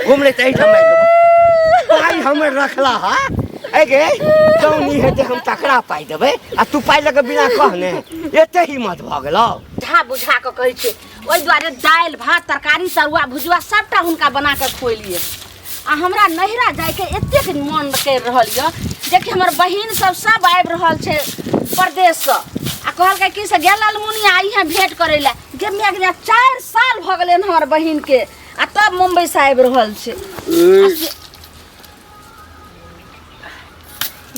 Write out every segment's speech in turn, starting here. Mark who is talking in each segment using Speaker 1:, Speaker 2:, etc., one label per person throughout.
Speaker 1: घूमले तई समय पाई हमें रखला हा एगे कौनी हेते हम तकरा पाई देबे आ तू पाई लगे बिना कहने एते हिम्मत भ गेलो
Speaker 2: झा बुझा के कहै छै ओइ दुआरे दाल भात तरकारी तरुआ भुजुआ सबटा हुनका बना के खोलिए आ हमरा नहिरा जाय के एतेक मन कर रहल य जे कि हमर बहिन सब आबि रहल छै प्रदेश से आ कहल कि से गेल लालमुनी आई है भेंट करे ला गे मिया गे 4 साल भ गेलै हमर बहिन के आ तब मुंबई से आबि रहल छै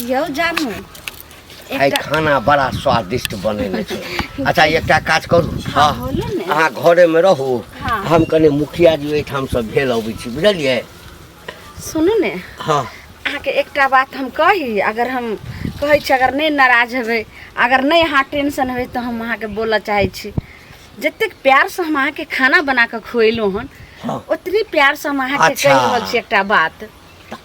Speaker 2: यौ जानू
Speaker 1: आई खाना बड़ा स्वादिष्ट बनेने छै अच्छा एकटा काज करू हां अहाँ घरे में रहू हम कने मुखिया जी एठाम से भेल अबै छी बुझलिए
Speaker 2: सुनू ने
Speaker 1: हां
Speaker 2: अहाँ के एकटा बात हम कही अगर हम कहै छी अगर नहीं नाराज हेबै अगर नहीं अहाँ टेंशन हेबै तो हम अहाँ के बोलऽ चाहै छी जतेक प्यार से हम अहाँ के खाना बना के खुएलहुँ हन उतनी प्यार से हम अहाँ के कहि रहल छी एकटा बात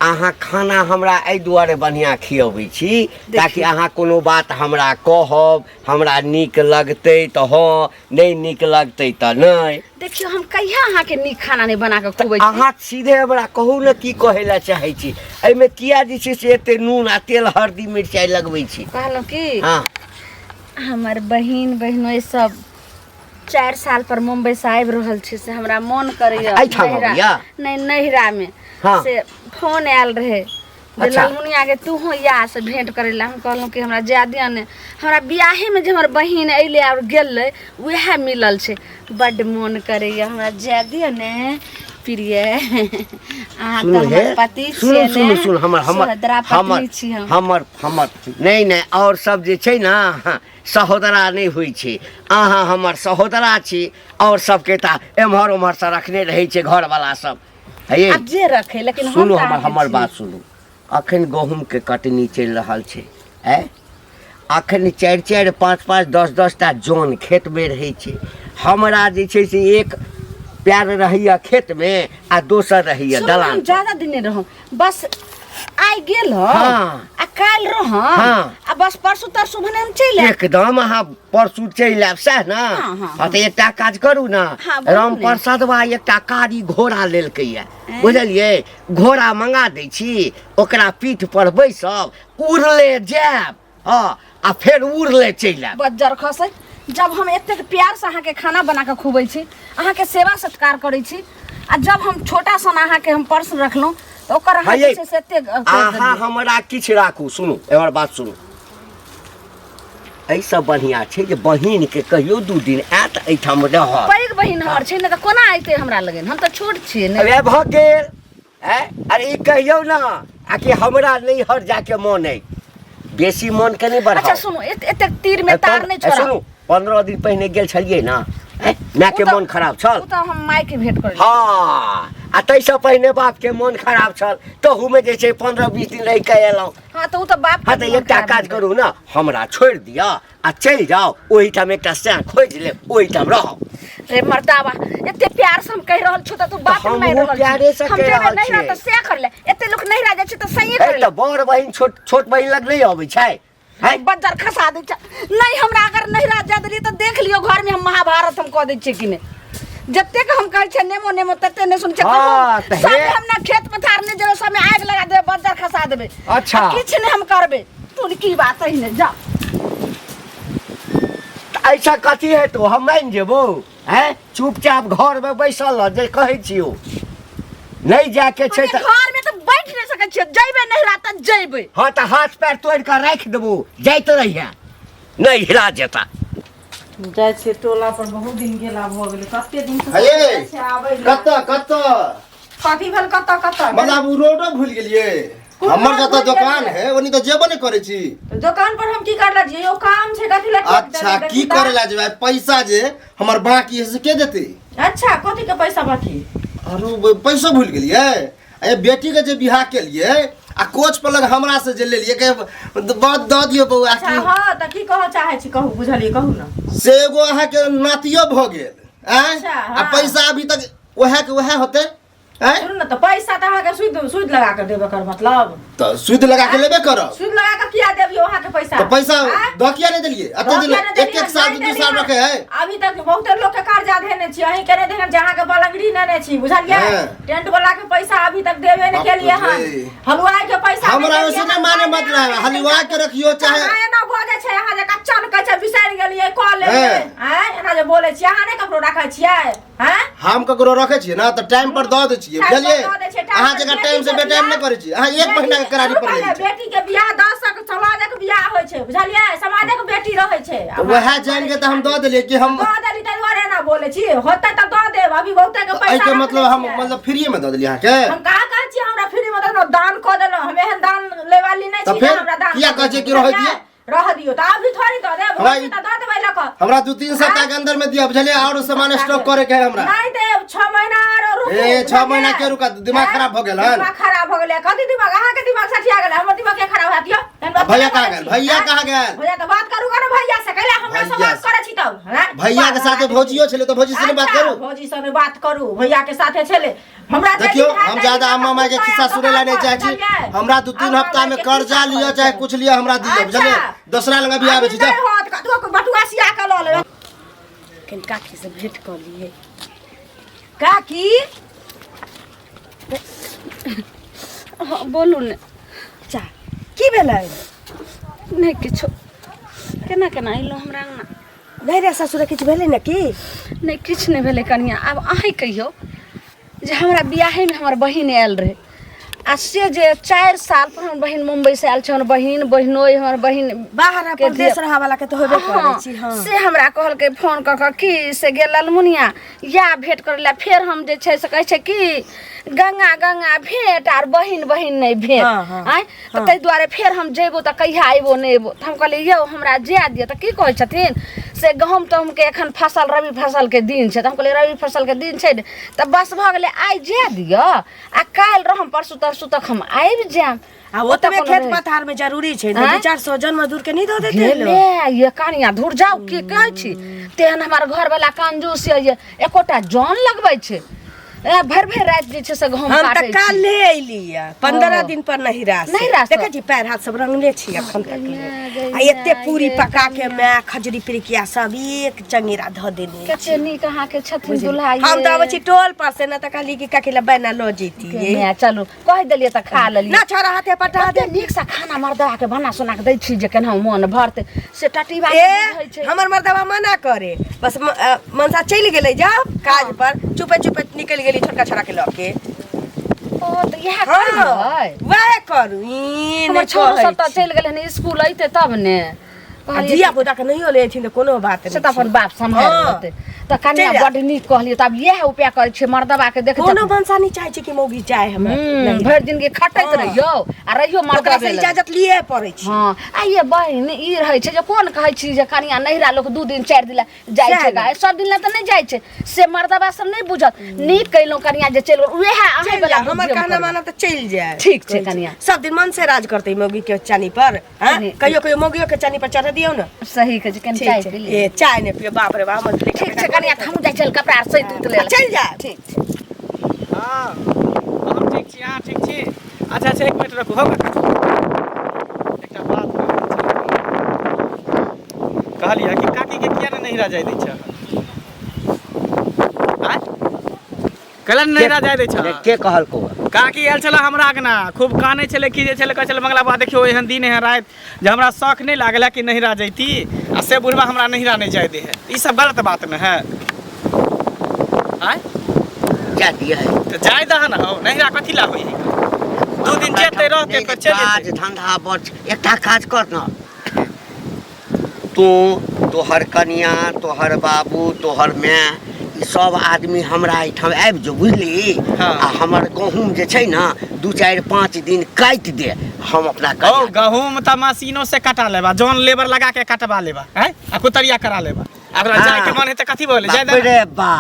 Speaker 1: अहाँ खाना हमरा एहि दुआरे बढ़िया खियबै छी ताकि अहाँ कोनो बात हमरा कहब हमरा नीक लगतै तऽ हाँ नहीं नीक लगतै तऽ नहीं
Speaker 2: देखियो हम कहिया अहाँ के नीक खाना नहीं बना के खुएबै छी
Speaker 1: अहाँ सीधे हमरा कहू ने की कहै ला चाहै छी एमे किया जे छै से एते नून आ तेल हल्दी मिरचाई लगबै छी
Speaker 2: कहलहुँ की
Speaker 1: हां
Speaker 2: हमर बहिन बहनोई सब 4 साल पर मुंबई से आबि रहल छै से हमरा मन करैया नहीं नहिरा में से फोन आयल रहे जे लालमुनिया के तू हो या से भेंट करे ला हम कहलहुँ कि हमरा जा दिया ने हमरा बियाहे में जे हमर बहिन अइले और गेलै वह मिलल छै बड मन करैया हमरा जा दिया ने प्रिय अहाँ त हमर पति छियै ने
Speaker 1: सुन हमर नहीं और सब जे छै ना सहोदरा नहीं हुई छै अहाँ हमर सहोदरा छी और सबके ता एम्हर उम्हर से रखने रहे छै घर वाला सब है
Speaker 2: अब जे रखे लेकिन
Speaker 1: सुनो हमर बात सुनू अखन गहूम के कटनी चल रहल छै है अखन 4 5 10 टा जन खेत में रहे छै हमरा जे छै से एक प्यार रहिया खेत में आ दोसर रहिया दलान
Speaker 2: ज्यादा दिन रहूं बस आई गेल हो आ काल रह आ बस परसू तरसू भने हम चल
Speaker 1: एकदम अहाँ परसू चल आब सह ना हां त एकटा काज करू ना राम प्रसादवा एकटा कारी घोड़ा लेलकै या बुझलिए घोड़ा मंगा दै छी ओकरा पीठ पर बैसब उड़ले जाब हां आ फेर उड़ले चल आब
Speaker 2: बज्जर खसै जब हम एते प्यार से अहाँ के खाना बना के खुबै छी अहाँ के सेवा सत्कार करै छी आ जब हम छोटा सन अहाँ के हम पर्स रखलौं तो ओकर अहाँ से सेते
Speaker 1: अहाँ हमरा किछ राखू सुनू एकर बात सुनू ऐसा बढ़िया छै जे बहिन के कहियो 2 दिन आत एठाम रह
Speaker 2: पैग बहिन हमर छै ने त कोना आइते हमरा लगन हम त छोट छी ने
Speaker 1: अबे भ गेल अरे ई कहियो ना आ कि हमरा नहीं हर जाके मन है बेसी मन के नहीं बढ़ा
Speaker 2: अच्छा सुनो एते तीर में तार नहीं छोड़ा
Speaker 1: सुनो 15 दिन पहले गेल छलिए ना ना के मन खराब छल
Speaker 2: त हम माई के भेंट कर
Speaker 1: हां आ तैसे पहले बाप के मन खराब छल तहू में जे छै 15-20 दिन रह के एलौ
Speaker 2: हां त उ त बाप
Speaker 1: हां त एकटा काज करू ना हमरा छोड़ दिया आ चल जाओ ओही ठाम एकटा सैं खोज ले ओही ठाम रहो
Speaker 2: रे मर्दावा एते प्यार से हम कह रहल छु त तू बात नहीं मार रहल
Speaker 1: प्यारे से कह रहल
Speaker 2: छी नहीं त से कर ले एते लोग नहीं राजा छ त सही कर ले
Speaker 1: बड़ बहिन छोट बहिन लग नहीं आबै छै
Speaker 2: है बज्जर खसा दे छ नहीं हमरा अगर नहीं राजा देली त देख लियो घर में हम महाभारत हम कह दे छी कि ने जत्ते के हम कह छ नेमो तत्ते ने सुन छ सब हम ना खेत पथार ने जरो समय आग लगा दे बज्जर खसा देबे
Speaker 1: अच्छा
Speaker 2: किछ ने हम करबे तू की बात है ने जा
Speaker 1: ऐसा कथी है तो हम मान जेबो हैं चुपचाप घर में बैसल रह जे कहै छियो नहीं जाके छै त
Speaker 2: घर में तो बैठ नहीं सकै छी जइबे नहीं रात जइबे
Speaker 1: हां त हाथ पैर तोड़ के राख देबो जाइत रहिया नहीं हिला जेता
Speaker 2: जाय छै टोला पर बहुत दिन गेला भ गेलै कते दिन से आबै
Speaker 3: कत
Speaker 2: कथी भेल कत
Speaker 3: मतलब रोडो भूल गेलिए हमर जत दुकान है ओनी तो जेबो नहीं करे छी
Speaker 2: दुकान पर हम की करला जी ओ काम छै कथी ला
Speaker 3: अच्छा की करेला जेबे पैसा जे हमर बाकी है से के देते
Speaker 2: अच्छा कथी के पैसा बाकी
Speaker 3: अरे पैसा भूल गेलिए ए बेटी के जे बियाह के लिए आ कोच पर लग हमरा से जे ले लिए के बात द दियो बउआ
Speaker 2: अच्छा हां त की कह चाहे छी कहू बुझलिए कहू ना
Speaker 3: से एगो अहाँ के नातियो भ गेल
Speaker 2: अच्छा
Speaker 3: आ पैसा अभी तक ओहे के ओहे होते हैं
Speaker 4: सुन न तो पैसा त अहाँ के सूद लगा के देबे कर मतलब
Speaker 3: तो सूद लगा के लेबे करब
Speaker 4: सूद लगा के किया देबी वहां के पैसा
Speaker 3: तो पैसा दकिया नहीं देलिए अते दिन एक साल 2 साल रखे है
Speaker 4: अभी तक बहुत लोग के कर्जा देने छी अहीं के नहीं देने जहां के बलंगड़ी नेने छी बुझलिए टेंट वाला के पैसा अभी तक देबे नहीं केलिए हन हलवाई के पैसा
Speaker 3: हमरा उसे नहीं माने मत रहे हलवाई के रखियो चाहे
Speaker 4: एना बोले छै अहाँ जे कच्चा न कच्चा बिसार गेलिए कॉल ले हैं एना जे बोले छी अहाँ नहीं ककरो राखै छियै हैं
Speaker 3: हम ककरो रखे छियै ना तो टाइम पर दऽ दै छियै बुझलिए अहाँ जगह टाइम से बेटाइम नहीं करे छियै अहाँ 1 महीना के करारी पर ले
Speaker 4: बेटी के बियाह 10 समाजक बियाह होय छै बुझलिए समाजक बेटी रहै छै
Speaker 3: वह जान के त हम दऽ देलिए कि हम
Speaker 4: दऽ देली त दुआरे ना बोले छी होतै त दऽ देब अभी बहुते के पैसा
Speaker 3: के मतलब हम मतलब फ्री में दऽ देलिए अहाँ के
Speaker 4: हम कहा कहै छी हमरा फ्री में दऽ दान क देलो हम एहन दान लेवाली नहीं छी हमरा दान
Speaker 3: किया कहै छी कि रह दिए
Speaker 4: रह दियो त अभी थोड़ी दऽ देब त दऽ देबै लक
Speaker 3: हमरा 2-3 सप्ताह के अंदर में दिया बुझलिए और सामान स्टॉक करे के है हमरा
Speaker 4: नहीं देब 6 महीना और रुक
Speaker 3: ए 6 महीना के रुका दिमाग खराब भ गेल हन
Speaker 4: दिमाग खराब भ गेल कथि दिमाग अहाँ के दिमाग सठिया गेल हमर दिमाग के खराब हैत यो
Speaker 3: भैया कहाँ गेल भैया कहाँ गेल
Speaker 4: भैया तो बात करू ना भैया से कहले हमरा से बात करे छी तब
Speaker 3: भैया के साथे भौजियो छले तो भौजी से बात करू
Speaker 4: भौजी से बात करू भैया के साथे छले हमरा
Speaker 3: देखियो हम ज्यादा अम्मा माई के खिस्सा सुने ला नहीं चाहे छी हमरा 2-3 हफ्ता में कर्जा लियो चाहे कुछ लियो हमरा दियो बुझलिए दूसरा लंगा भी आवे छी जा
Speaker 4: बटुआ सिया के ल ले कन काकी से भेंट कर लिए काकी
Speaker 2: बोलू ने
Speaker 4: चा की भेलै
Speaker 2: नहीं किछो केना केना अइलो हमरा अंगना
Speaker 4: नहीं रे ससुर किछ भेलै न की
Speaker 2: नहीं किछ नहीं भेलै कनिया अब अहीं कहियो जे हमरा बियाहे में हमर बहिन आयल रहे आ से जे 4 साल पर हमर बहिन मुंबई से आयल छ हमर बहिन बहिनोई हमर बहिन
Speaker 4: बाहर प्रदेश रहा वाला के तो होबे करै छी हां
Speaker 2: से हमरा कहल के फोन क के की से गेल ललमुनिया या भेंट करला फिर हम जे छै से कहै छै की गंगा गंगा भेंट आर बहिन बहिन नहीं भेंट आय त तै दुआरे फिर हम जेबो त कहिया आइबो नहीं एबो त हम कहले यौ हमरा जे दिय त की कहै छथिन से गहूम तो हमके एखन फसल रबी फसल के दिन छै त हम कहले रबी फसल के दिन छै त बस भ गेले आइ जे दिय आ काल रहम परसू तरसू तक हम आइब जाम
Speaker 4: आ ओतबे खेत पथार में जरूरी छै 2-400 जन मजदूर के नहीं दऽ देते
Speaker 2: ले ये कानिया धुर जाओ की कहै छी तेहन हमर घर वाला कंजूस ये एकोटा जन लगबै छै भर भर रात जे छै से गहूम
Speaker 4: हम
Speaker 2: काटै
Speaker 4: त काल ले एलिया 15 दिन पर नहीं रास देखै छी पैर हाथ सब रंगले छी अखन तक आ एते पूरी पका के मैं खजरी पिरिकिया सब एक चंगेरा ध देने
Speaker 2: कते नीक अहाँ के छथिन दुल्हा
Speaker 4: हम त आबै छी टोल पर से न त कहली कि काकी ला बना लो जेती
Speaker 2: ये चलू कह देलिए त खा लेलिए
Speaker 4: ना छोरा हाथे पटा दे
Speaker 2: नीक से खाना मर्दवा के बना सुना के दै छी जे केना मन भरते से टटीबा
Speaker 4: बुझै छै हमर मर्दवा मना करे बस मनसा चल गेलै जाओ काज पर चुपे चुपे निकल गेली छोटका छोरा के लके
Speaker 2: ओ त यह करबै
Speaker 4: वह करू
Speaker 2: हमर छोरा सब त चल गेलै ने स्कूल आइते तब ने
Speaker 4: दिया बुदा के नहीं ले छिन कोनो बात
Speaker 2: से त अपन बाप संभाल लेते त कन्या बड नीक कहलिए तब यह उपाय करे छै मर्दवा के देख
Speaker 4: कोनो बनसा नहीं चाहे छै कि मौगी चाहे हमरा
Speaker 2: भर दिन के खटैत रहियो आ रहियो मर्दवा
Speaker 4: से इजाजत लिए पड़ै छै
Speaker 2: हां आ ये बहिन ई रहै छै जे कोन कहै छी जे कनिया नहिरा लोक 2 दिन 4 दिन जाय छै गाय सब दिन ला त नहीं जाय छै से मर्दवा सब नहीं बुझत नीक कइलो कनिया जे चल उहे अहे वाला
Speaker 4: हमर कहना माना त चल जाय
Speaker 2: ठीक छै कनिया
Speaker 4: सब दिन मन से राज करते मौगी के चानी पर हां कहियो कहियो मौगियो के चानी पर चढ़ दियो न
Speaker 2: सही कह कन चाय पी ले
Speaker 4: ए चाय ने पियो बाप रे बाप मत
Speaker 2: ठीक छै कनिया हम जाय चल कपड़ा सहित उत ले
Speaker 4: चल जा
Speaker 2: ठीक छै
Speaker 5: हां हम ठीक छी हां ठीक छी अच्छा अच्छा 1 मिनट रखो होगा एकटा बात कहलिया कि काकी के किया नहीं रह जाय दै छ आ कलन नहीं रह जाय दै छ
Speaker 1: के कहल को
Speaker 5: काकी आयल छला हमरा आगना खूब काने छले खीजे छले कह छले मंगला बा देखियो एहन दिन है रात जे हमरा शौक नहीं लागला कि नहीं रह जैती आ से बुढ़वा हमरा नहीं रह नहीं जाय दे है ई सब गलत बात न है आय
Speaker 1: क्या दिया है
Speaker 5: तो जाय दह न हो नहीं रह कथि ला होई 2 दिन जेते रहते तो चल
Speaker 1: काज धंधा बच एकटा काज कर न तू तोहर कनिया तोहर बाबू तोहर माँ ई सब आदमी हमरा एठाम आबि जो बुझली आ हमर गहूम जे छै न 2-4-5 दिन काटि दे हम अपना
Speaker 5: ओ गहूम त मशीनों से कटा लेबा जौन लेबर लगा के कटवा लेबा हैं आ कुतरिया करा लेबा अगर जाय के मन है त कथि बोले जाय दे
Speaker 1: रे बा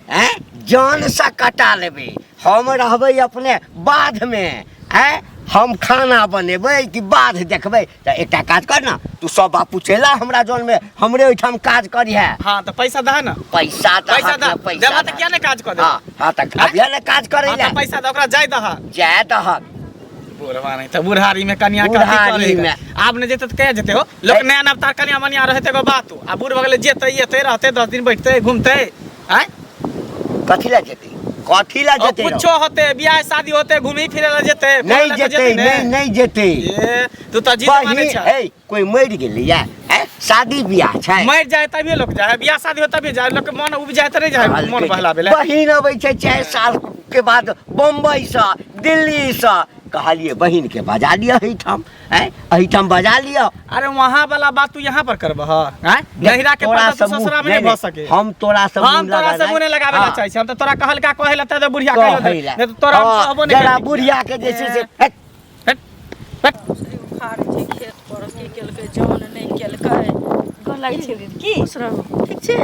Speaker 1: हैं जान से कटा लेबे हम रहबै अपने बाध में हैं हम खाना बनेबै कि बाद देखबै त एकटा काज कर ना तू सब बापू चला हमरा जौन में हमरे ओइठाम काज करिहे
Speaker 5: हाँ तो पैसा दह ना
Speaker 1: पैसा
Speaker 5: पैसा दह देबा त क्या ने काज कर दे
Speaker 1: हां त अभिया ने काज करे ले
Speaker 5: पैसा द ओकरा जाय दह
Speaker 1: जाय दह
Speaker 5: बुढ़वा नहीं तो बुढ़ारी में कन्या का करेगा आप ने जेते तो कह जेते हो लोग नया नवतार कन्या मनिया रहते को बात आ बूढ़ भगले जेते येते रहते 10 दिन बैठते घूमते हैं
Speaker 1: कथी ला जेते
Speaker 5: कुछो होते ब्याह शादी होते घूमी फिरे ला जेते
Speaker 1: नहीं जेते नहीं जेते
Speaker 5: ये तू तो जीत माने छ
Speaker 1: ए कोई मर गेलै या शादी ब्याह छै
Speaker 5: मर जाए तभी लोग जाए ब्याह शादी होता भी जाए लोग के मन उब जाए त नहीं जाए मन बहलाबे ले
Speaker 1: बहिन अबै छै 4 साल के बाद बम्बई से दिल्ली से कहलिए बहिन के बजा लिया एहिठाम बजा लिया
Speaker 5: अरे वहां वाला बात तू यहाँ पर करबह हैं नहिरा के पता तो ससुरा में नहीं भ सके
Speaker 1: हम तोरा सब
Speaker 5: मुंह लगावे ला चाहि हम तो तोरा कहल का कहेला त बुढ़िया कहला नहीं तो तोरा कहबो नहीं
Speaker 1: जरा बुढ़िया के जैसे से
Speaker 2: उखाड़ छै खेत पर की केलकै जौन नहीं केलकै
Speaker 4: गलै छै की
Speaker 2: ठीक छै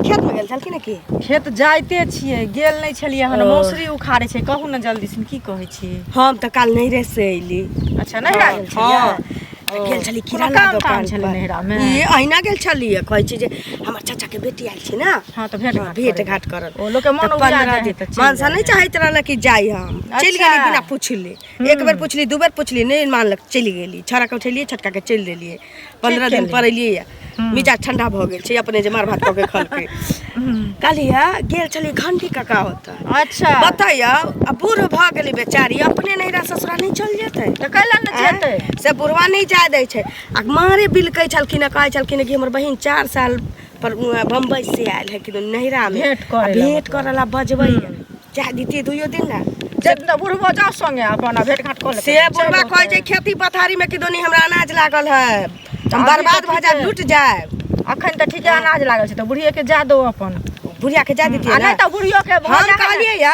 Speaker 4: खेत में गेल छल कि ने की
Speaker 6: खेत जाइते छियै गेल नहीं छलियै हन मौसरी उखाड़े छै कहू ने जल्दी से की कहै छी
Speaker 4: हम त काल नहिरे से अइली
Speaker 6: अच्छा नहीं गेल छलियै
Speaker 4: गेल छली किराना दुकान
Speaker 6: छलै नहिरा में
Speaker 4: ये अहिना गेल छली कहै छी जे हमर चाचा के बेटी आइल छी ना
Speaker 6: हां तो
Speaker 4: भेट घाट करल
Speaker 6: ओ लोग के मन उबिया जाए त
Speaker 4: मानसा नहीं चाहैत रहल कि जाई हम चल गेली बिना पूछले एक बेर पूछली दू बेर पूछली नहीं मानलक चल गेली छड़ा के उठेलिए छटका के चल देलिए 15 दिन पर अइलिए मिजाज ठंडा भ गेल छै अपने जे मार भात क के खल के कालिया गेल छली घंटी काका होता
Speaker 6: अच्छा
Speaker 4: बताइया अब बूढ़ भ गेली बेचारी अपने नहिरा ससुरा नहीं चल जेतै
Speaker 6: त कैला न जेतै
Speaker 4: से बुढ़वा नहीं जाय दै छै आ मारे बिलकै छलखिन कहै छलखिन कि हमर बहिन 4 साल पर बम्बई से आयल है कि नहिरा में भेंट करला बजबै चाह दीती 2 दिन ना
Speaker 6: जितना बुढ़वा जाओ संगे अपन भेंट घाट कर ले
Speaker 4: से बुढ़वा कहै छै खेती पथारी में कि दोनी हमरा अनाज लागल है हम बर्बाद भ जाए लूट जाए
Speaker 6: अखन त ठीके अनाज लागल छै त बुढ़िया के जा दो अपन
Speaker 4: बुढ़िया के जा दीती
Speaker 6: नहीं तो बुढ़ियो के
Speaker 4: हम कहलिए या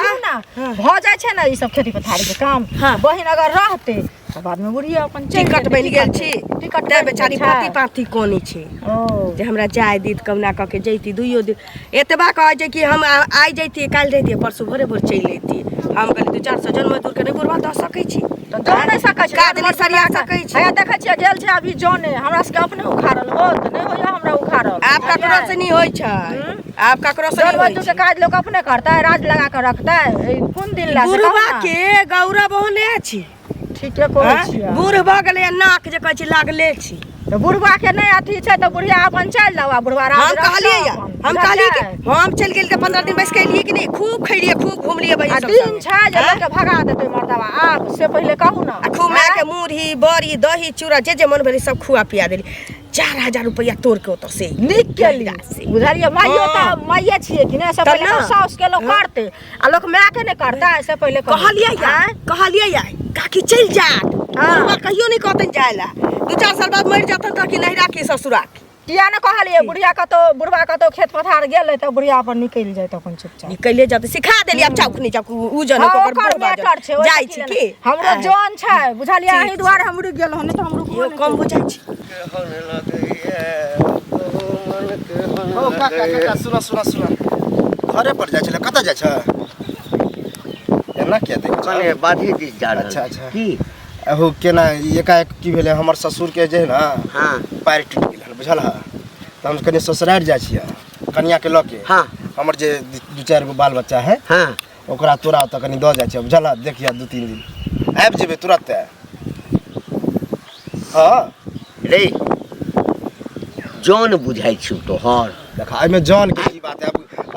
Speaker 6: भ जाय छै ना ई सब खेती पथारी के काम बहिन अगर रहते त बाद में बुढ़िया अपन
Speaker 4: टिकट बन गेल छी टिकट दे बेचारी पाती पाती कोनी छै जे हमरा जाय दीत कौना क के जैती 2 दिन एतबा कहै छै कि हम आइ जैती काल जैती परसू भोरे भोर चल जैती हम कहली 2-400 जन मजदूर के नहीं बुढ़वा द सकै छी
Speaker 6: त द नहीं सकै छी
Speaker 4: काज नहीं सरिया सकै छी
Speaker 6: है देखै छियै गेल छै अभी जोने हमरा से अपने उखाड़ल हो त नहीं होया हमरा उखाड़ल
Speaker 4: आप ककरो से नहीं होय छै आप ककरो से नहीं
Speaker 6: होय छै काज लोग अपने करता है राज लगा के रखता है कोन दिन ला
Speaker 4: बुढ़वा के गौरव होने छी
Speaker 6: ठीके कहै छियै
Speaker 4: बूढ़ भ गेलै नाक जे कहै छी लागले छी
Speaker 6: तो बुढ़वा के नहीं अथी छै तो बुढ़िया अपन चल जाओ बुढ़वा
Speaker 4: हम कहलिए हम कहलिए कि हम चल गेल त 15 दिन बस के लिए कि नहीं खूब खैलिए खूब घूमलिए भैया सब
Speaker 6: दिन छै जे लोग के भगा देते मर्दवा आप से पहले कहू ना
Speaker 4: खूब माय के मुरही बड़ी दही चूड़ा जे मन भरी सब खुआ पिया देली 4000 रुपया तोड़ के ओत से
Speaker 6: निक केली बुझलिए माइयो त माइये छिए कि नहीं सब पहले साउस के लोग करते आ लोग माय के नहीं करता ऐसे पहले
Speaker 4: कहलिए या काकी चल जात बुढ़वा कहियो नहीं कहतन जायला 2-4 साल बाद मर जातन त कि नहिरा के ससुरा
Speaker 6: किया न कहलिए बुढ़िया का तो बुढ़वा का तो खेत पथार गेल त बुढ़िया अपन निकल जाय त अपन चुपचाप
Speaker 4: निकले जाते सिखा देली अब चौकनी चौक उ जन ओकर
Speaker 6: मैटर छै
Speaker 4: जाय छी की
Speaker 6: हमरो जोन छै बुझलिए एही द्वार हमरू गेल हन त हमरू
Speaker 4: कम बुझाय छी
Speaker 3: ओ काका सुना घरे पर जाय छले कत जाय छ एना क्या देख
Speaker 1: कने बाधी दिस जा रहल
Speaker 3: अच्छा
Speaker 1: की
Speaker 3: एहो केना एकाएक की भेले हमर ससुर के जे ना
Speaker 1: हां
Speaker 3: पैर टूट गेल बुझल ह त हम कने ससुरार जाय छियै कन्या के लके
Speaker 1: हां
Speaker 3: हमर जे 2-4 गो बाल बच्चा है
Speaker 1: हां
Speaker 3: ओकरा तोरा त कनी द जाय छै बुझल देखिया 2-3 दिन आबि जेबे तुरंत हां
Speaker 1: रे जौन बुझाइ छु तोहर
Speaker 3: देखा एमे जान के की बात है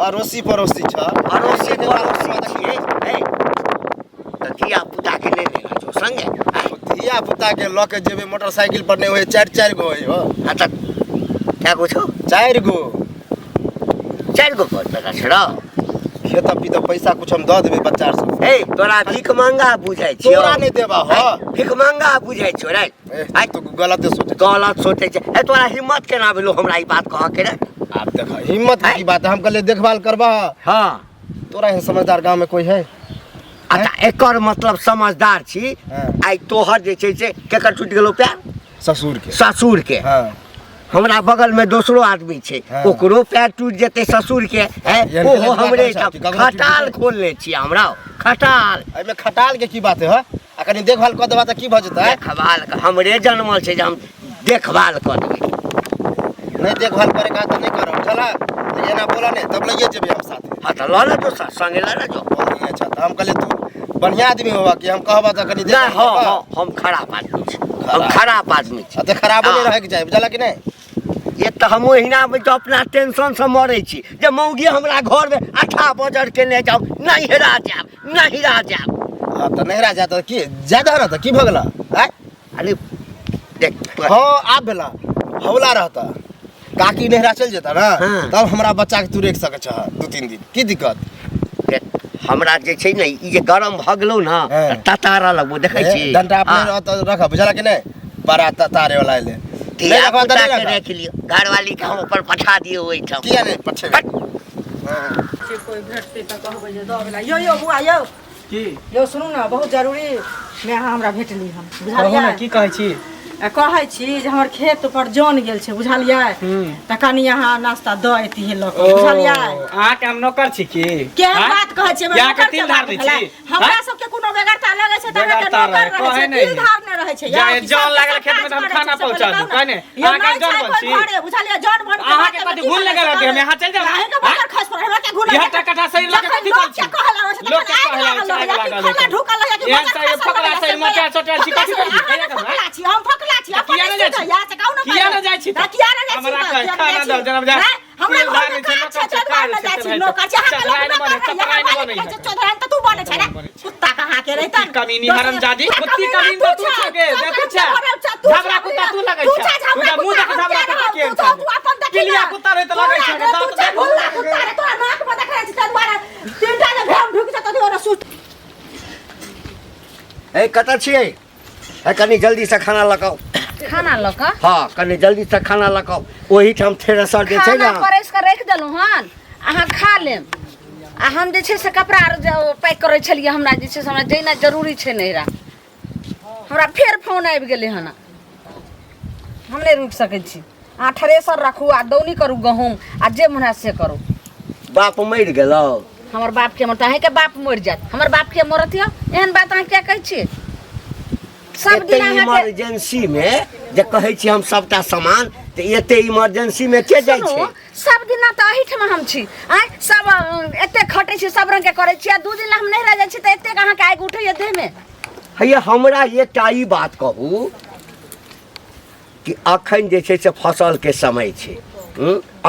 Speaker 3: अड़ोसी पड़ोसी छ
Speaker 1: अड़ोसी पड़ोसी छिए ए त दिया पुता के ले लेगा जो संगे
Speaker 3: दिया पुता के ल के जेबे मोटरसाइकिल पर नहीं होय 4 गो होय हो
Speaker 1: हां त क्या कुछ
Speaker 3: 4 गो
Speaker 1: कर लगा छड़ा
Speaker 3: खेत पी तो पैसा कुछ हम द देबे बच्चा सब
Speaker 1: ए तोरा भीख मांगा बुझाइ छियो
Speaker 3: तोरा नहीं देबा हो
Speaker 1: भीख मांगा बुझाइ छियो रे
Speaker 3: आई तो गलत
Speaker 1: सोचे छै ए तोरा हिम्मत केना भेलो हमरा ई बात कह के रे
Speaker 3: आप देखा हिम्मत की बात है हम कहले देखभाल करबा
Speaker 1: हां
Speaker 3: तोरा एहन समझदार गांव में कोई है
Speaker 1: अच्छा एकर मतलब समझदार छी आई तोहर जे छै से केकर टूट गेलो पैर ससुर के
Speaker 3: हां
Speaker 1: हमरा बगल में दूसरो आदमी छै ओकरो पैर टूट जेते ससुर के ओहो हमरे खटाल खोलने छी हमरा खटाल
Speaker 3: एमे खटाल के की बात है आ कनी देखभाल कर देबा त की भ जेतै?
Speaker 1: देखभाल हमरे जन्मल छै जे हम देखभाल कर देबै।
Speaker 3: नहीं देखभाल करे का त नहीं करो चला एना बोला नहीं तब लगे जेबे हम साथ।
Speaker 1: हाँ तो लो ना तो संगे ला ना जो।
Speaker 3: अच्छा त हम कहले तू बढ़िया आदमी होबा कि हम कहबा त कनी
Speaker 1: ना हां हम खराब आदमी छी, हम खराब आदमी छी।
Speaker 3: त खराब नहीं रहे के चाही बुझला कि नहीं?
Speaker 1: ये तो हम ओहिना में तो अपना टेंशन से मरे छी जे मौगी हमरा घर में 8 बजर के ले जाओ नहीं हेरा जाब नहीं रह जाब।
Speaker 3: हां त नहीं रह जात की ज्यादा न त की भ गेला?
Speaker 1: अरे देख
Speaker 3: हां आप भेला हवला रहता काकी नहरा चल जेता ना तब हमरा बच्चा के तू रेख सके छ 2-3 दिन की दिक्कत?
Speaker 1: देख हमरा जे छै ने ई जे गरम भ गेलौ ना ततारा लगबो देखै छी
Speaker 3: डंडा अपने त रख बुझला कि नहीं? बड़ा ततारे वाला ले
Speaker 1: देख लियो घरवाली के हम ऊपर पठा दियो ओइ ठाम
Speaker 3: किया नहीं पछे
Speaker 4: कोई भेटते त कहबै जे द गेला। यो बुआ यो
Speaker 5: की
Speaker 4: यो सुनू ना बहुत जरूरी मैं हमरा भेटली हम
Speaker 5: कहू
Speaker 4: बुझलियै?
Speaker 5: ना की कहै छी?
Speaker 4: कहै छी जे हमर खेत पर जन गेल छै बुझलियै? त कनी यहाँ नाश्ता द एती है लोग बुझलियै?
Speaker 5: अहाँ के हम नौकर छी की?
Speaker 4: केहन बात कहै छी?
Speaker 5: यहाँ के तिल धार दै छी?
Speaker 4: हमरा सब के कोनो बेगरता लगै छै त हमरा के नौकर रहै छै तिल धार नै रहै छै।
Speaker 5: जा जन लागल खेत में त हम खाना पहुंचा दू कहने अहाँ के जन बन छी?
Speaker 4: बुझलियै जन बन
Speaker 5: अहाँ के कथि भूल लगल रहते हम यहाँ चल जाओ
Speaker 4: अहाँ के बकर खस पर हमरा के घुना
Speaker 5: यह टकटा सही लोग के कथि बोल छी? लोग के कहला लागल
Speaker 4: ढुकल है कि
Speaker 5: एहन सही फकरा सही मोटा छोटा छी कथि करी?
Speaker 4: फकला छी हम फकला छी
Speaker 5: किया न जाइ छी? किया न जाइ छी?
Speaker 4: किया न जाइ छी?
Speaker 5: हमरा खाना दो जनाब जा
Speaker 4: हमरा घर में काज छै चोदरा न जाइ छी नौकर छै चोदरा त तू बने छै रे कुत्ता कहां के रहता
Speaker 5: कमीनी हरामजादी कुत्ती कमीन तो तू छगे देखै छ झबरा कुत्ता तू लगै छ तू मुंह देख झबरा कुत्ता के छ पिलिया कुत्ता रे त लगै छ दांत देख
Speaker 4: कुत्ता रे तोरा नाक में देखै छी तोरा तीनटा जे भेम ढुक छ त तोरा सुत
Speaker 1: ए कत छियै? ए कनी जल्दी से खाना लगाओ।
Speaker 2: खाना ल क
Speaker 1: हाँ कनी जल्दी से खाना लगाओ ओही ठाम थ्रेसर जे छै
Speaker 2: खाना
Speaker 1: ना
Speaker 2: परस के रख देलु हन अहाँ खा लेम आ हम जे छै से कपड़ा आर पैक करै छलियै हमरा जे छै से हमरा जेना जरूरी छै नहिरा हमरा फेर फोन आबि गेलै हन हम नहि रुक सकै छी। अहाँ थ्रेसर रखू आ दौनी करू गहूम आ जे मन है से करू।
Speaker 1: बाप मरि गेलौ?
Speaker 2: हमर बाप के मरत अहें के बाप मरि जात हमर बाप के मरत यऽ एहन बात अहाँ क्या कहै छी? सब दिन अहाँ के
Speaker 1: इमरजेंसी में जे कहै छी हम सबटा सामान त एते इमरजेंसी में के जाइ छै?
Speaker 2: सब दिन त अही ठमा हम छी आइ सब एते खटै छी सब रंग के करै छी आ 2 दिन हम नहीं रह जाइ छी त एते कहाँ के आगि उठैया देह में।
Speaker 1: हैया हमरा एकटा ई बात कहू कि अखन जे छै से फसल के समय छै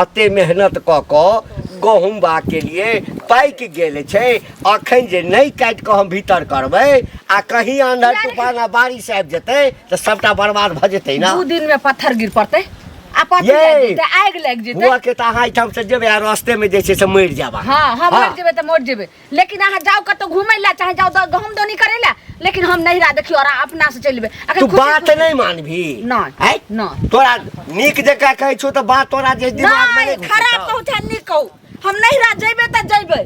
Speaker 1: अते मेहनत क गहूम बा के लिए पाइक गेल छै अखन जे नहीं काट के हम भीतर करबै आ कहीं आंधर तूफान आ बारिश आबि जेतै त सबटा बर्बाद भ जेतै ना।
Speaker 2: 2 दिन में पत्थर गिर पड़तै आ पत्थर लग जेतै आगि लग जेतै
Speaker 1: हुआ के त अहाँ ठाम से जेबै आ रास्ते में जे छै से मरि जाबा।
Speaker 2: हां हम मर जेबै त मर जेबै लेकिन अहाँ जाओ कतो घुमै ला चाहे जाओ गहूम दौनी करे ला लेकिन हम नहीं रहा देखियो और अपना से चलबे।
Speaker 1: तू बात नहीं मानभी
Speaker 2: नहीं नहीं
Speaker 1: तोरा नीक जका कहै छौ त बात तोरा जे दिमाग में नहीं
Speaker 2: खराब कहू चाहे नीक कहू हम नहीं रह जेबे त जेबे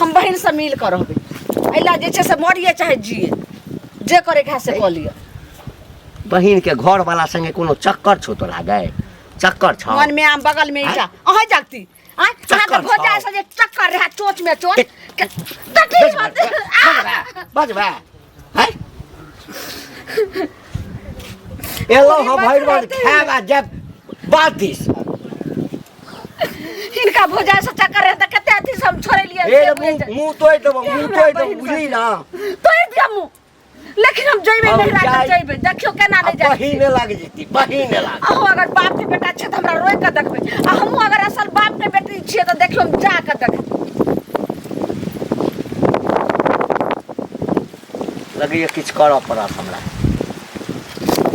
Speaker 2: हम बहन से मिल कर रहबे एला जे छै से मरिए चाहे जिए जे करे के से क लियो।
Speaker 1: बहिन के घर वाला संगे कोनो चक्कर छौ तोरा गए? चक्कर छ
Speaker 2: मन में आम बगल में ईटा अहाँ जागती आ अहाँ के भोजा से जे चक्कर रहा चोच में चोच तटी
Speaker 1: बजबा है एलो हम भैरवन खाबा जब बात दिस
Speaker 2: इनका भोजा से चक्कर रहे त कते अथी सब छोड़ लिए
Speaker 1: मुंह तोड़ दबो बुझली ना
Speaker 2: तोड़ दिया मुंह लेकिन हम जइबे नहीं रहा जइबे देखियो केना ले जाय
Speaker 1: बहिन लाग जेती बहिन लाग
Speaker 2: अहो अगर बाप के बेटा छै त हमरा रोय के देखबे आ हम अगर असल बाप के बेटी छियै त देखियो हम जा के देख
Speaker 1: लगे किछ करऽ पड़त हमरा।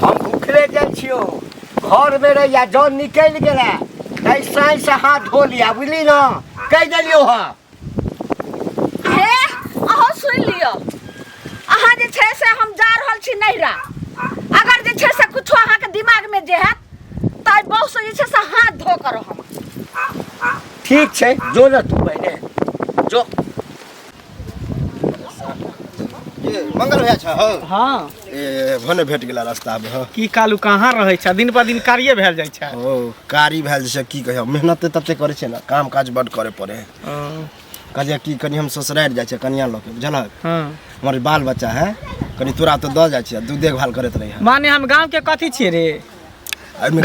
Speaker 1: हम भूखले जाइ छियो घर में रह या जौन निकल गेला ऐसा से हाथ धो लिया बुझली ना कह देलियो हां
Speaker 2: हे अहो सुन लियो अहाँ जे छै से हम जा रहल छी नहिरा अगर जे छै से कुछो अहाँ के दिमाग में जे है त बहुत से जे छै से हाथ धो कर हम
Speaker 1: ठीक छै जो न तू पहले जो
Speaker 3: ये मंगल भैया छ हो
Speaker 5: हां
Speaker 3: ए भने भेट गेला रास्ता में हो
Speaker 5: की कालू कहाँ रहै छ दिन पर दिन कार्य भेल जाइ छ
Speaker 3: ओ कारी भेल छै की कहियो मेहनत तते करे छै ना काम काज बड करे पड़े कहलिए कि कनी हम ससुरारि जाइ छै कनिया लऽ के बुझलक
Speaker 5: हाँ
Speaker 3: हमर बाल बच्चा है कनी तोरा तो दऽ जाइ छियै तू देखभाल करैत रही
Speaker 5: माने हम गांव के कथी छियै रे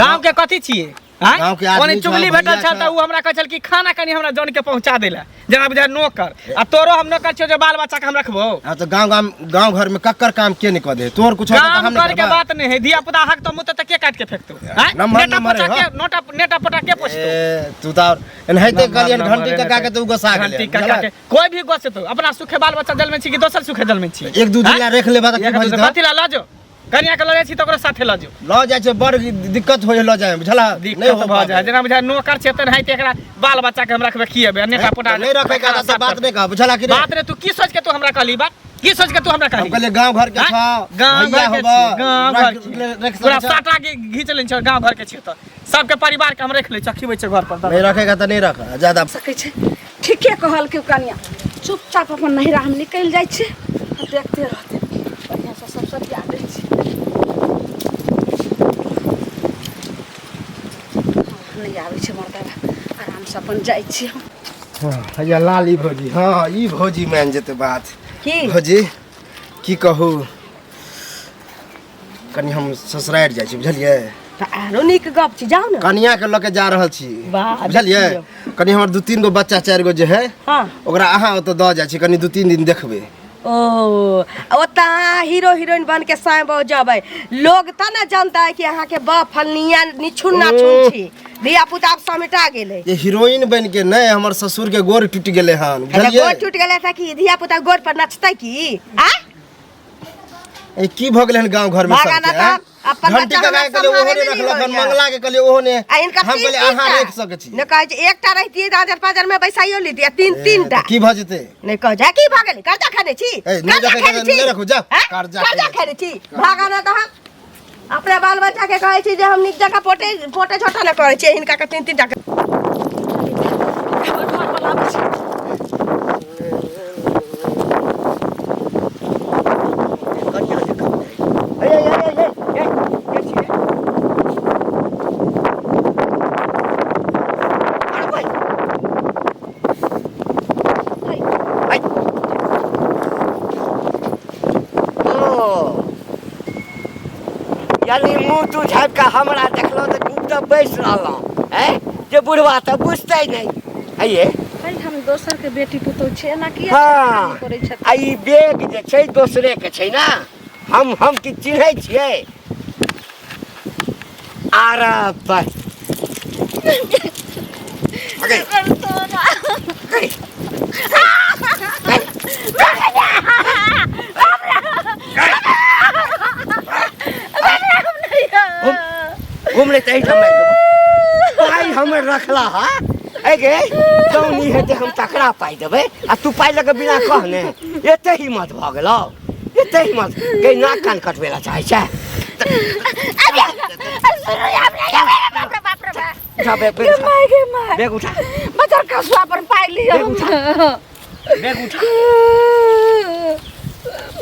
Speaker 5: गांव के कथी छियै
Speaker 3: गाँव के आदमी
Speaker 5: ओने चुगली
Speaker 3: छौ,
Speaker 5: भेटल
Speaker 3: भैया
Speaker 5: छल
Speaker 3: छौ।
Speaker 5: तऽ उ हमरा कहै छल कि खाना कनी हमरा जन के पहुंचा देला जेना बुझाय नौकर आ तोरो हम नौकर छियौ जे बाल बच्चा के हम रखबो
Speaker 3: हाँ तो गांव घर में कक्कर काम के नहीं कर दे तोर कुछ होता तो
Speaker 5: काम
Speaker 3: हम
Speaker 5: कर
Speaker 3: नहीं
Speaker 5: के
Speaker 3: करबा।
Speaker 5: बात नहीं है दिया पुता हक तो मुते त के काट के फेंकतो हैं
Speaker 3: नंबर
Speaker 5: नेटा
Speaker 3: नंबर
Speaker 5: पोटा
Speaker 3: है,
Speaker 5: के नोटा नेटा पोटा के पोछतो
Speaker 3: ए, तू तो एनहैते कहलियन घंटी का के तू गोसा गेले
Speaker 5: घंटी काका के कोई भी गोसे तो अपना सुखे बाल बच्चा जल में छी कि दोसर सुखे जल में छी
Speaker 3: एक दू दिन ला रख लेबा त की भइल
Speaker 5: कथी ला लाजो कनिया के लगे छी त ओकरा साथे लाजो
Speaker 3: ल जाय छै बड़ दिक्कत होय ल जाय बुझला
Speaker 5: दिक्कत भ जाय जेना बुझाय नौकर छै त नहीं एकरा बाल बच्चा के हम रखबे खिएबे नेटा पोटा
Speaker 3: नहीं रखे का सब बात नहीं कह बुझला कि
Speaker 5: बात रे तू की सोच के तू हमरा कहली बात की सोच के तू हमरा कहली
Speaker 3: हम कहले गांव घर के छ
Speaker 5: गांव घर के गांव घर
Speaker 3: रख
Speaker 5: पूरा साटा के घीच लेन छ गांव घर के छी त सबके परिवार के हम रख ले छ खिबै छ घर पर
Speaker 3: नहीं रखेगा त नहीं रख ज्यादा
Speaker 2: सकै छै ठीके कहल के कनिया चुपचाप अपन नहिरा हम निकल जाइ छै देखते रहते बढ़िया से सब सरिया दै छै नहीं आबै छै मर्दा आराम से अपन जाइ छी हम
Speaker 3: हां या लाली भौजी हां ई भौजी मान जेते बात
Speaker 4: की
Speaker 3: भौजी की कहू कनी हम ससुरारि जाइ छी बुझलिए
Speaker 4: तऽ आरो नीक गप छी जाओ ना
Speaker 3: कनिया के लके जा रहल छी
Speaker 4: वाह,
Speaker 3: बुझलिए कनी हमर 2-3 गो बच्चा 4 गो जे है
Speaker 4: हाँ
Speaker 3: ओकरा अहाँ ओतऽ दऽ जाइ छी कनी 2-3 दिन देखबै
Speaker 4: ओ ओता हीरो हीरोइन बन के साए बहु जबै लोग त ना जानता है कि अहाँ के बा फलनिया निछुन ना छुन छी दिया पुता अब समेटा गेले
Speaker 3: ये हीरोइन बन के नहीं हमर ससुर के गोर टूट गेले हन
Speaker 4: गोड़
Speaker 3: बुझलिए
Speaker 4: टूट गेले था कि दिया पुता गोड़ पर नचतै की आ
Speaker 3: ए की भ गेले हन गांव घर में
Speaker 4: भागा ना
Speaker 3: सब
Speaker 4: तऽ अपन
Speaker 3: घंटी
Speaker 4: बच्चा
Speaker 3: का
Speaker 4: हमरा
Speaker 3: कहले ओहो
Speaker 4: सम्हारे
Speaker 3: ने
Speaker 4: नहि
Speaker 3: रखलक हन
Speaker 4: होइए।
Speaker 3: मंगला के कहले ओहो ने
Speaker 4: आ इनका
Speaker 3: हम कहले अहाँ रख सकै छी
Speaker 4: ने कहै छै एकटा रहितिए दाजर पाजर में बैसाइयो लीतिए तीन टा
Speaker 3: की भ जेते
Speaker 4: नहीं कह जा की भागले कर्जा खाने छी
Speaker 3: ए, नहीं
Speaker 4: कर्जा
Speaker 3: रखे,
Speaker 4: खाने छी?
Speaker 3: नहीं रखू, जा,
Speaker 4: हैं?
Speaker 3: कर्जा
Speaker 4: कर्जा
Speaker 3: खाने
Speaker 4: खाने छी भागा ना कहा अपने बाल बच्चा के कहै छी जे हम नीक जगह पोटे छोटा न करै छी हिनका के तीन टा के
Speaker 1: यानी मुँह तू झाँप के हमरा देखलो तो तू तो बैस रहलो हैं जे बुढ़वा तो बुझते नहीं आइए
Speaker 2: भाई हम दोसर के बेटी पुतौ छै ना कि
Speaker 1: हाँ
Speaker 2: करै छै
Speaker 1: आ ई बैग जे छै दोसरे के छै ना हम की चिन्है छियै आरा पर घूमले तही समय पाई हमर रखला हा ए गे तौनी हेते हम तकरा पाई देबै आ तू पाई लगे बिना कहने एते हिम्मत भ गेलौ एते हिम्मत के नाक कान कटबेला चाहै छै उठा बैग उठा
Speaker 2: बजार कसुआ पर पाइ लियो
Speaker 1: बैग उठा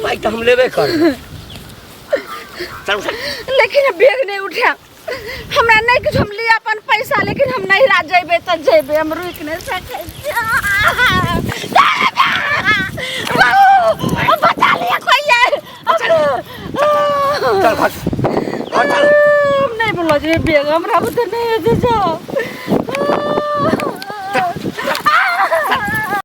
Speaker 1: भाई तो हम लेबे कर चल उठा
Speaker 2: लेकिन बैग नहीं उठा हमरा नहीं कुछ हम लिए अपन पैसा लेकिन हम नहीं रा जेबे त जेबे हम रुक नहीं सके बता लिया कोई है
Speaker 1: चल भाग चल
Speaker 2: नहीं बोला जे बैग हमरा बता नहीं दे जाओ